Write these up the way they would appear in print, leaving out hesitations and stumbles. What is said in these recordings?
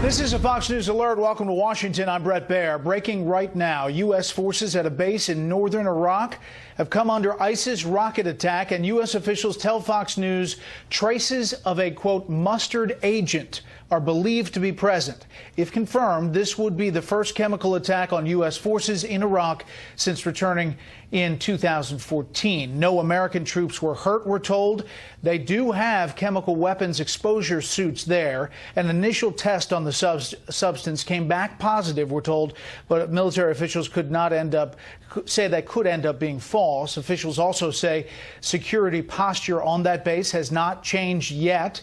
This is a Fox News Alert. Welcome to Washington. I'm Brett Baer. Breaking right now, U.S. forces at a base in northern Iraq have come under ISIS rocket attack, and U.S. officials tell Fox News traces of a, quote, mustard agent are believed to be present. If confirmed, this would be the first chemical attack on U.S. forces in Iraq since returning in 2014. No American troops were hurt, we're told. They do have chemical weapons exposure suits there. An initial test on the substance came back positive, we're told, but military officials could end up being false. Officials also say security posture on that base has not changed yet.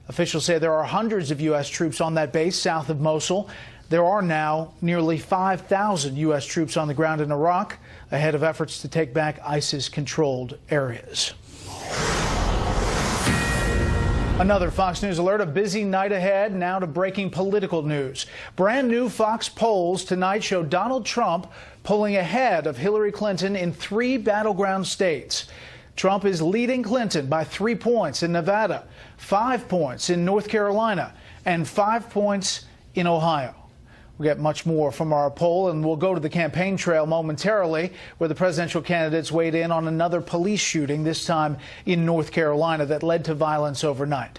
Officials say there are hundreds of U.S. troops on that base south of Mosul. There are now nearly 5,000 U.S. troops on the ground in Iraq ahead of efforts to take back ISIS-controlled areas. Another Fox News Alert, a busy night ahead. Now to breaking political news. Brand new Fox polls tonight show Donald Trump pulling ahead of Hillary Clinton in 3 battleground states. Trump is leading Clinton by 3 points in Nevada, 5 points in North Carolina, and 5 points in Ohio. We'll get much more from our poll, and we'll go to the campaign trail momentarily, where the presidential candidates weighed in on another police shooting, this time in North Carolina, that led to violence overnight.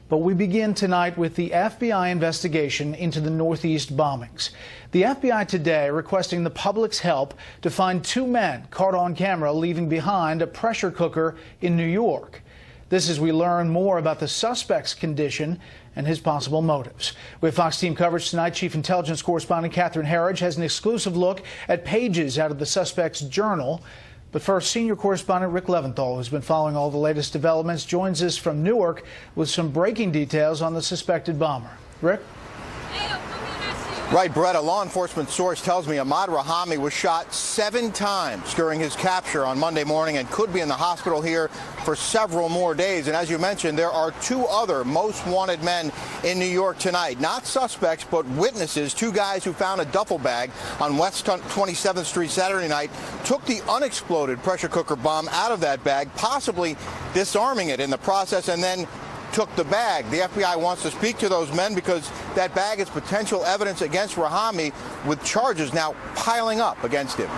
But we begin tonight with the FBI investigation into the Northeast bombings. The FBI today requesting the public's help to find 2 men caught on camera leaving behind a pressure cooker in New York. This as we learn more about the suspect's condition and his possible motives. We have Fox team coverage tonight. Chief Intelligence Correspondent Catherine Herridge has an exclusive look at pages out of the suspect's journal. But first, senior correspondent Rick Leventhal, who's been following all the latest developments, joins us from Newark with some breaking details on the suspected bomber. Rick? Right, Brett. A law enforcement source tells me Ahmad Rahami was shot 7 times during his capture on Monday morning and could be in the hospital here for several more days. And as you mentioned, there are 2 other most wanted men in New York tonight. Not suspects, but witnesses. 2 guys who found a duffel bag on West 27th Street Saturday night, took the unexploded pressure cooker bomb out of that bag, possibly disarming it in the process, and then took the bag. The FBI wants to speak to those men because that bag is potential evidence against Rahami, with charges now piling up against him.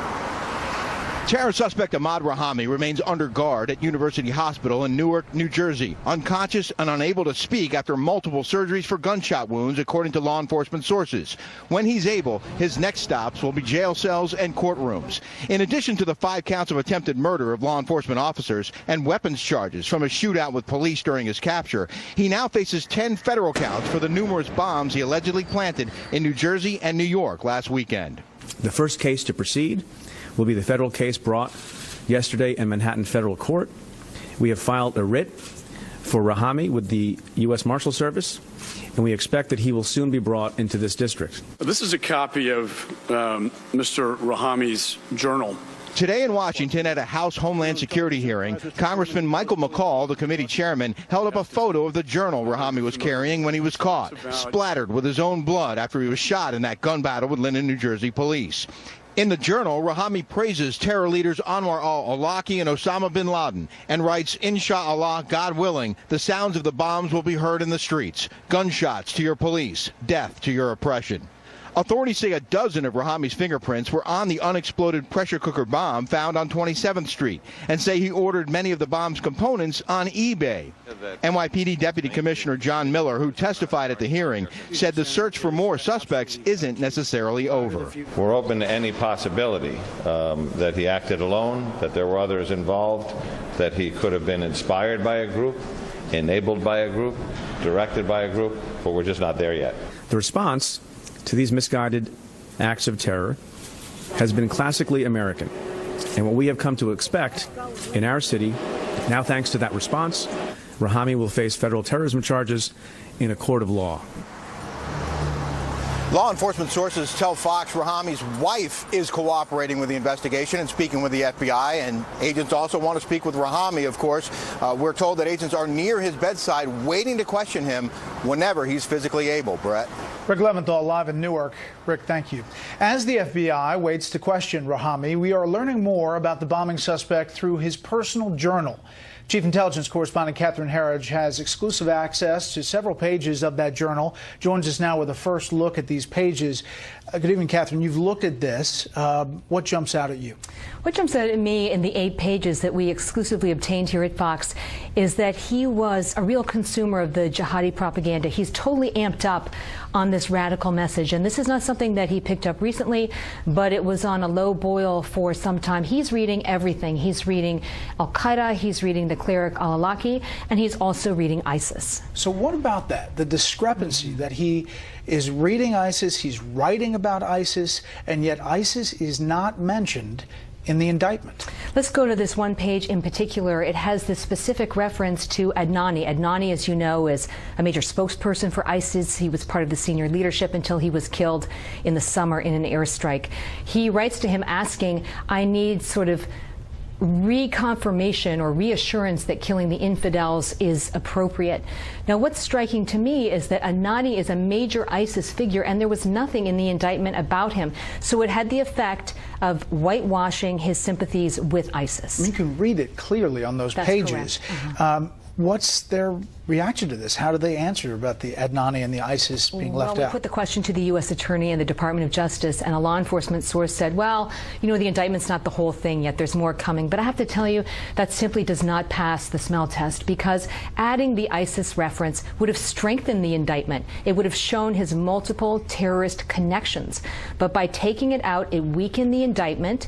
Terror suspect Ahmad Rahami remains under guard at University Hospital in Newark, New Jersey, unconscious and unable to speak after multiple surgeries for gunshot wounds, according to law enforcement sources. When he's able, his next stops will be jail cells and courtrooms. In addition to the 5 counts of attempted murder of law enforcement officers and weapons charges from a shootout with police during his capture, he now faces 10 federal counts for the numerous bombs he allegedly planted in New Jersey and New York last weekend. The first case to proceed will be the federal case brought yesterday in Manhattan Federal Court. We have filed a writ for Rahami with the U.S. Marshal Service, and we expect that he will soon be brought into this district. This is a copy of Mr. Rahami's journal. Today in Washington, at a House Homeland Security hearing, Congressman Michael McCall, the committee chairman, held up a photo of the journal Rahami was carrying when he was caught, splattered with his own blood after he was shot in that gun battle with Linden, New Jersey police. In the journal, Rahami praises terror leaders Anwar al-Awlaki and Osama bin Laden and writes, "Inshallah, God willing, the sounds of the bombs will be heard in the streets. Gunshots to your police, death to your oppression." Authorities say a dozen of Rahami's fingerprints were on the unexploded pressure cooker bomb found on 27th Street, and say he ordered many of the bomb's components on eBay. NYPD Deputy Commissioner John Miller, who testified at the hearing, said the search for more suspects isn't necessarily over. We're open to any possibility that he acted alone, that there were others involved, that he could have been inspired by a group, enabled by a group, directed by a group, but we're just not there yet. The response to these misguided acts of terror has been classically American. And what we have come to expect in our city, now thanks to that response, Rahami will face federal terrorism charges in a court of law. Law enforcement sources tell Fox Rahami's wife is cooperating with the investigation and speaking with the FBI, and agents also want to speak with Rahami, of course. We're told that agents are near his bedside waiting to question him whenever he's physically able. Brett? Rick Leventhal live in Newark. Rick, thank you. As the FBI waits to question Rahami, we are learning more about the bombing suspect through his personal journal. Chief Intelligence Correspondent Catherine Herridge has exclusive access to several pages of that journal. Joins us now with a first look at these pages. Good evening, Catherine. You've looked at this. What jumps out at you? What jumps out at me in the 8 pages that we exclusively obtained here at Fox is that he was a real consumer of the jihadi propaganda. He's totally amped up on this radical message. And this is not something that he picked up recently, but it was on a low boil for some time. He's reading everything. He's reading Al-Qaeda, he's reading the cleric al-Awlaki, and he's also reading ISIS. So what about that? The discrepancy that he is reading ISIS, he's writing about ISIS, and yet ISIS is not mentioned in the indictment. Let's go to this one page in particular. It has this specific reference to Adnani. Adnani, as you know, is a major spokesperson for ISIS. He was part of the senior leadership until he was killed in the summer in an airstrike. He writes to him asking, I need sort of reconfirmation or reassurance that killing the infidels is appropriate. Now, what's striking to me is that Adnani is a major ISIS figure, and there was nothing in the indictment about him. So it had the effect of whitewashing his sympathies with ISIS. You can read it clearly on those pages. What's their reaction to this? How do they answer about the Adnani and the ISIS being left out? We put the question to the U.S. Attorney and the Department of Justice, and a law enforcement source said, well, you know, the indictment's not the whole thing yet. There's more coming. But I have to tell you, that simply does not pass the smell test, because adding the ISIS reference would have strengthened the indictment. It would have shown his multiple terrorist connections. But by taking it out, it weakened the indictment.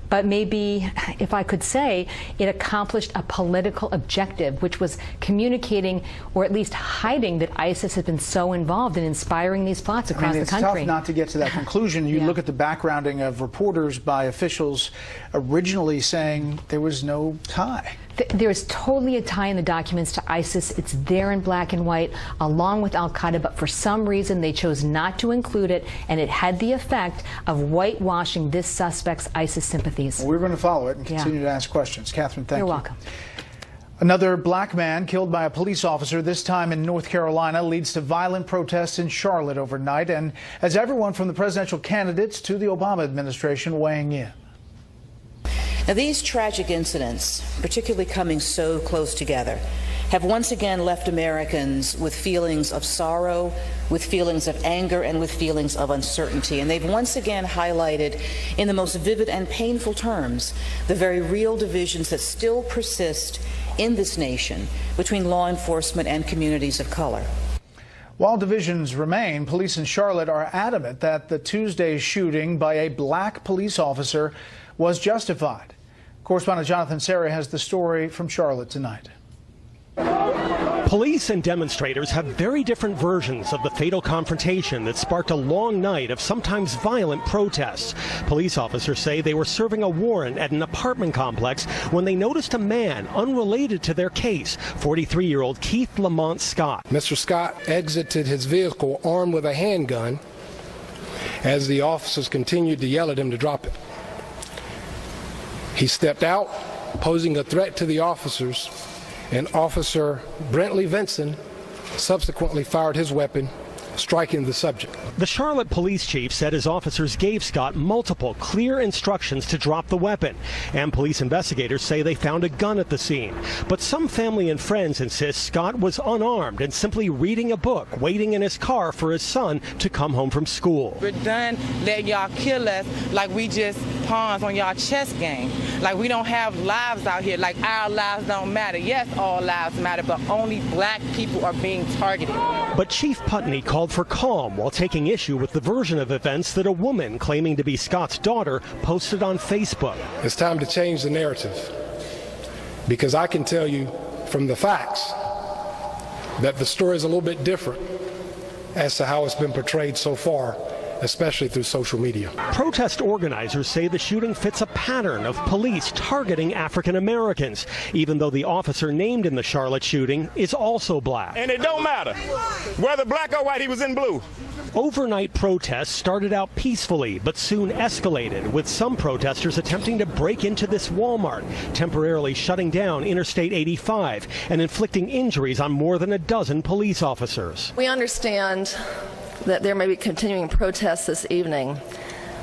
But maybe, if I could say, it accomplished a political objective, which was communicating or at least hiding that ISIS has been so involved in inspiring these plots across the country. It's tough not to get to that conclusion. You look at the backgrounding of reporters by officials originally saying there was no tie. There is totally a tie in the documents to ISIS. It's there in black and white, along with Al-Qaeda, but for some reason they chose not to include it, and it had the effect of whitewashing this suspect's ISIS sympathies. Well, we're going to follow it and continue to ask questions. Catherine, thank you. You're welcome. Another black man killed by a police officer, this time in North Carolina, leads to violent protests in Charlotte overnight, and has everyone from the presidential candidates to the Obama administration weighing in. Now, these tragic incidents, particularly coming so close together, have once again left Americans with feelings of sorrow, with feelings of anger, and with feelings of uncertainty. And they've once again highlighted in the most vivid and painful terms the very real divisions that still persist in this nation between law enforcement and communities of color. While divisions remain, police in Charlotte are adamant that the Tuesday shooting by a black police officer was justified. Correspondent Jonathan Serra has the story from Charlotte tonight. Police and demonstrators have very different versions of the fatal confrontation that sparked a long night of sometimes violent protests. Police officers say they were serving a warrant at an apartment complex when they noticed a man unrelated to their case, 43-year-old Keith Lamont Scott. Mr. Scott exited his vehicle armed with a handgun as the officers continued to yell at him to drop it. He stepped out, posing a threat to the officers, and Officer Brentley Vinson subsequently fired his weapon, striking the subject. The Charlotte police chief said his officers gave Scott multiple clear instructions to drop the weapon, and police investigators say they found a gun at the scene. But some family and friends insist Scott was unarmed and simply reading a book, waiting in his car for his son to come home from school. We're done letting y'all kill us like we just pawns on y'all chess game. Like we don't have lives out here, like our lives don't matter. Yes, all lives matter, but only black people are being targeted. But Chief Putney called for calm while taking issue with the version of events that a woman claiming to be Scott's daughter posted on Facebook. It's time to change the narrative, because I can tell you from the facts that the story is a little bit different as to how it's been portrayed so far, especially through social media. Protest organizers say the shooting fits a pattern of police targeting African Americans, even though the officer named in the Charlotte shooting is also black. And it don't matter whether black or white, he was in blue. Overnight protests started out peacefully, but soon escalated, with some protesters attempting to break into this Walmart, temporarily shutting down Interstate 85 and inflicting injuries on more than a dozen police officers. We understand that there may be continuing protests this evening,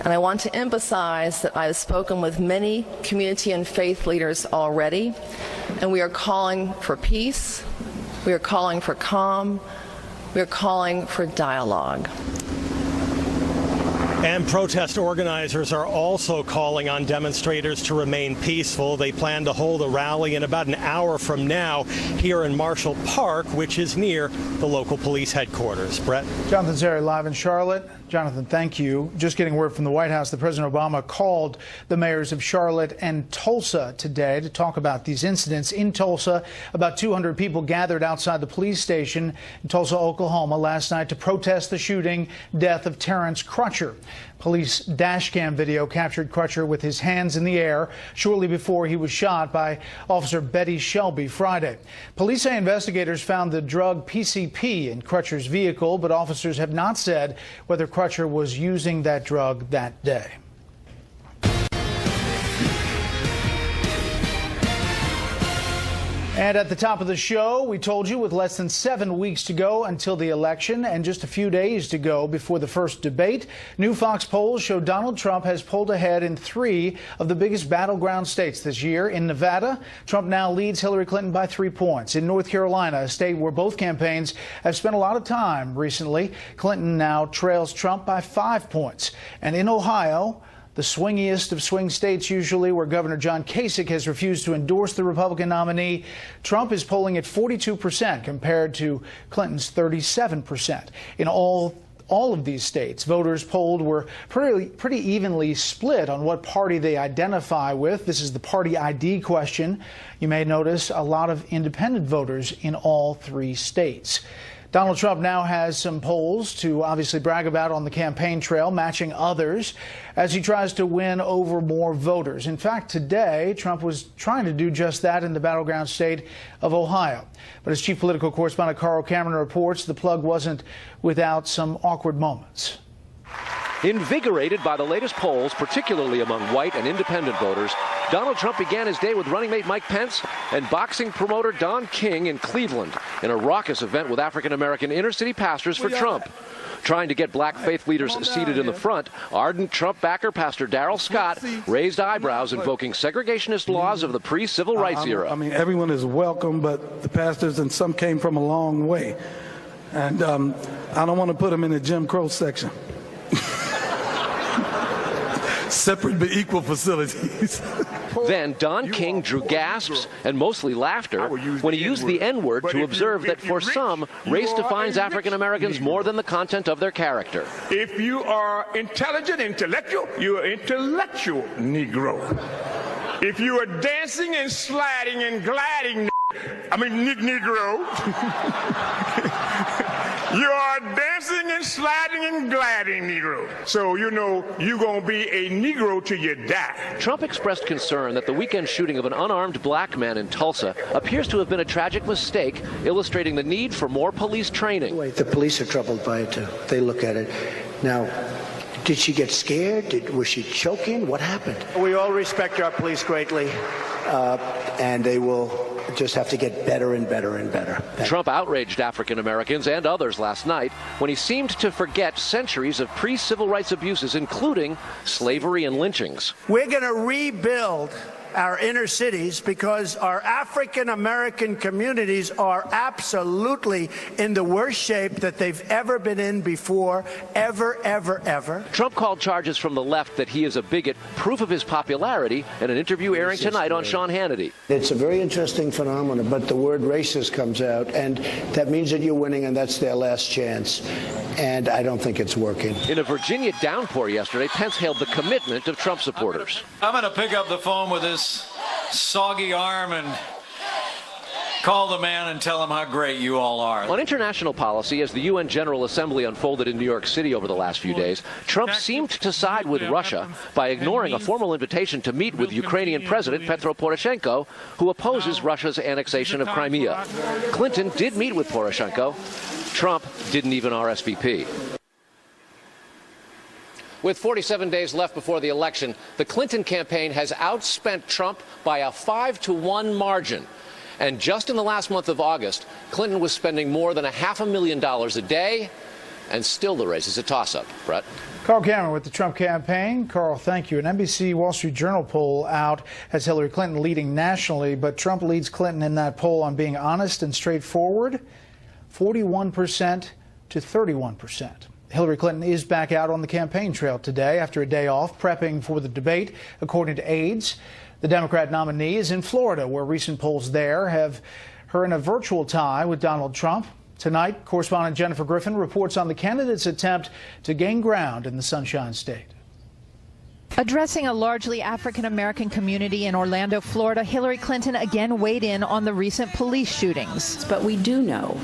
And I want to emphasize that I've spoken with many community and faith leaders already, and we are calling for peace, we are calling for calm, we are calling for dialogue. And protest organizers are also calling on demonstrators to remain peaceful. They plan to hold a rally in about an hour from now here in Marshall Park, which is near the local police headquarters. Brett? Jonathan Zeri live in Charlotte. Jonathan, thank you. Just getting word from the White House that President Obama called the mayors of Charlotte and Tulsa today to talk about these incidents. In Tulsa, about 200 people gathered outside the police station in Tulsa, Oklahoma last night to protest the shooting death of Terrence Crutcher. Police dashcam video captured Crutcher with his hands in the air shortly before he was shot by Officer Betty Shelby Friday. Police say investigators found the drug PCP in Crutcher's vehicle, but officers have not said whether Crutcher was using that drug that day. And at the top of the show, we told you with less than 7 weeks to go until the election and just a few days to go before the first debate, new Fox polls show Donald Trump has pulled ahead in 3 of the biggest battleground states this year. In Nevada, Trump now leads Hillary Clinton by 3 points. In North Carolina, a state where both campaigns have spent a lot of time recently, Clinton now trails Trump by 5 points. And in Ohio, the swingiest of swing states usually, where Governor John Kasich has refused to endorse the Republican nominee, Trump is polling at 42% compared to Clinton's 37%. In all of these states, voters polled were pretty evenly split on what party they identify with. This is the party ID question. You may notice a lot of independent voters in all 3 states. Donald Trump now has some polls to obviously brag about on the campaign trail, matching others as he tries to win over more voters. In fact, today, Trump was trying to do just that in the battleground state of Ohio. But as chief political correspondent Carl Cameron reports, the plug wasn't without some awkward moments. Invigorated by the latest polls, particularly among white and independent voters, Donald Trump began his day with running mate Mike Pence and boxing promoter Don King in Cleveland in a raucous event with African-American inner-city pastors for Trump. Trying to get black faith leaders seated in the front, ardent Trump backer Pastor Darrell Scott raised eyebrows invoking segregationist laws of the pre-civil rights era. I mean, everyone is welcome, but the pastors and some came from a long way. And I don't want to put them in the Jim Crow section. Separate but equal facilities. Then Don King drew gasps and mostly laughter when he used the N-word to observe that for some, race defines African Americans more than the content of their character. If you are intelligent, intellectual, you are intellectual Negro. If you are dancing and sliding and gliding, Negro. You are dancing and sliding and gliding, Negro. So, you know, you're going to be a Negro till you die. Trump expressed concern that the weekend shooting of an unarmed black man in Tulsa appears to have been a tragic mistake, illustrating the need for more police training. The police are troubled by it, too. They look at it. Now, did she get scared? Was she choking? What happened? We all respect our police greatly, and they will just have to get better and better and better. Trump outraged African Americans and others last night when he seemed to forget centuries of pre-civil rights abuses, including slavery and lynchings. We're going to rebuild our inner cities because our African American communities are absolutely in the worst shape that they've ever been in before, ever. Trump called charges from the left that he is a bigot proof of his popularity in an interview airing tonight on Sean Hannity. It's a very interesting phenomenon, but the word racist comes out, and that means that you're winning, and that's their last chance. And I don't think it's working. In a Virginia downpour yesterday, Pence hailed the commitment of Trump supporters. I'm going to pick up the phone with this soggy arm and call the man and tell him how great you all are. On international policy, as the UN General Assembly unfolded in New York City over the last few days, Trump seemed to side with Russia by ignoring a formal invitation to meet with Ukrainian President Petro Poroshenko, who opposes Russia's annexation of Crimea. Clinton did meet with Poroshenko. Trump didn't even RSVP. With 47 days left before the election, the Clinton campaign has outspent Trump by a 5-to-1 margin. And just in the last month of August, Clinton was spending more than $500,000 a day and still the race is a toss-up. Brett? Carl Cameron with the Trump campaign. Carl, thank you. An NBC Wall Street Journal poll out has Hillary Clinton leading nationally, but Trump leads Clinton in that poll on being honest and straightforward, 41% to 31%. Hillary Clinton is back out on the campaign trail today after a day off prepping for the debate, according to aides. The Democrat nominee is in Florida, where recent polls there have her in a virtual tie with Donald Trump. Tonight, correspondent Jennifer Griffin reports on the candidate's attempt to gain ground in the Sunshine State. Addressing a largely African-American community in Orlando, Florida, Hillary Clinton again weighed in on the recent police shootings. But we do know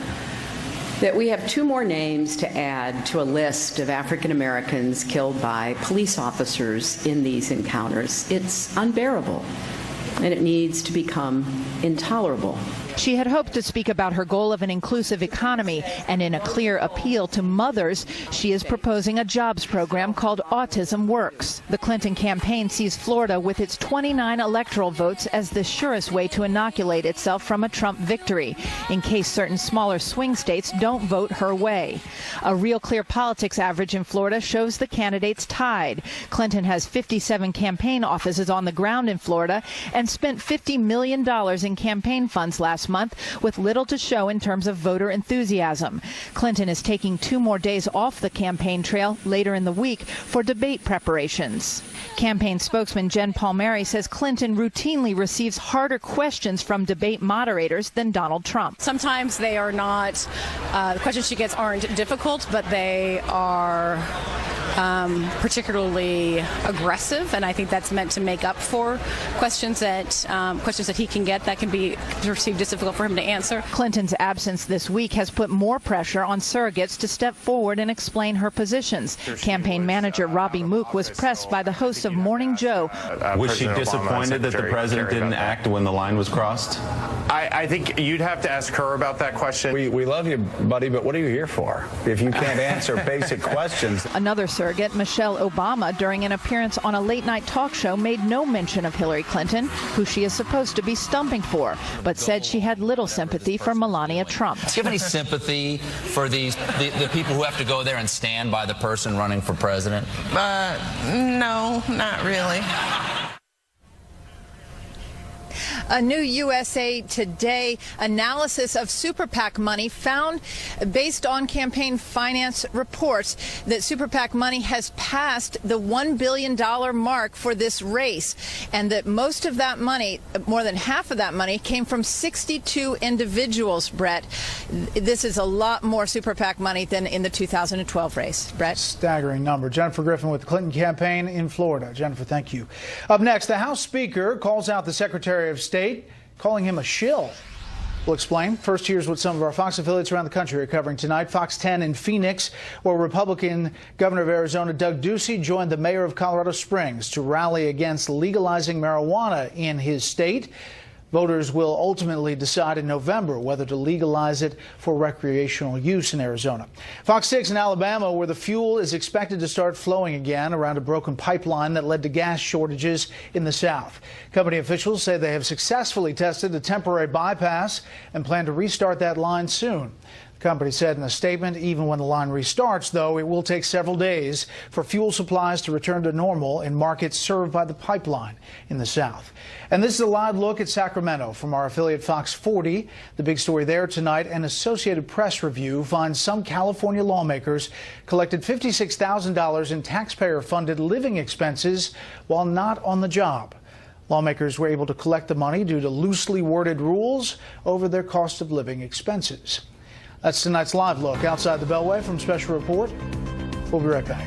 that we have 2 more names to add to a list of African Americans killed by police officers in these encounters. It's unbearable, and it needs to become intolerable. She had hoped to speak about her goal of an inclusive economy, and in a clear appeal to mothers, she is proposing a jobs program called Autism Works. The Clinton campaign sees Florida with its 29 electoral votes as the surest way to inoculate itself from a Trump victory, in case certain smaller swing states don't vote her way. A Real Clear Politics average in Florida shows the candidates tied. Clinton has 57 campaign offices on the ground in Florida and spent $50 million in campaign funds last month, with little to show in terms of voter enthusiasm. Clinton is taking 2 more days off the campaign trail later in the week for debate preparations. Campaign spokesman Jen Palmieri says Clinton routinely receives harder questions from debate moderators than Donald Trump. Sometimes they are not, the questions she gets aren't difficult, but they are particularly aggressive, and I think that's meant to make up for questions that he can get that can be perceived as difficult for him to answer. Clinton's absence this week has put more pressure on surrogates to step forward and explain her positions. Campaign manager Robbie Mook was pressed by the host of Morning Joe. Was she disappointed that the president didn't act when the line was crossed? I think you'd have to ask her about that question. We love you, buddy, but what are you here for if you can't answer basic questions? Another surrogate, Michelle Obama, during an appearance on a late-night talk show, made no mention of Hillary Clinton, who she is supposed to be stumping for, but said she had little sympathy for Melania Trump. Do you have any sympathy for the people who have to go there and stand by the person running for president? No, not really. A new USA Today analysis of super PAC money found, based on campaign finance reports, that super PAC money has passed the $1 billion mark for this race, and that most of that money, more than half of that money, came from 62 individuals, Brett. This is a lot more super PAC money than in the 2012 race. Brett? Staggering number. Jennifer Griffin with the Clinton campaign in Florida. Jennifer, thank you. Up next, the House Speaker calls out the Secretary of State, calling him a shill. We'll explain. First, here's what some of our Fox affiliates around the country are covering tonight. Fox 10 in Phoenix, where Republican Governor of Arizona Doug Ducey joined the mayor of Colorado Springs to rally against legalizing marijuana in his state. Voters will ultimately decide in November whether to legalize it for recreational use in Arizona. Fox 6 in Alabama, where the fuel is expected to start flowing again around a broken pipeline that led to gas shortages in the South. Company officials say they have successfully tested a temporary bypass and plan to restart that line soon. The company said in a statement, even when the line restarts, though, it will take several days for fuel supplies to return to normal in markets served by the pipeline in the South. And this is a live look at Sacramento from our affiliate Fox 40. The big story there tonight, an Associated Press review finds some California lawmakers collected $56,000 in taxpayer-funded living expenses while not on the job. Lawmakers were able to collect the money due to loosely worded rules over their cost of living expenses. That's tonight's live look outside the Beltway from Special Report. We'll be right back.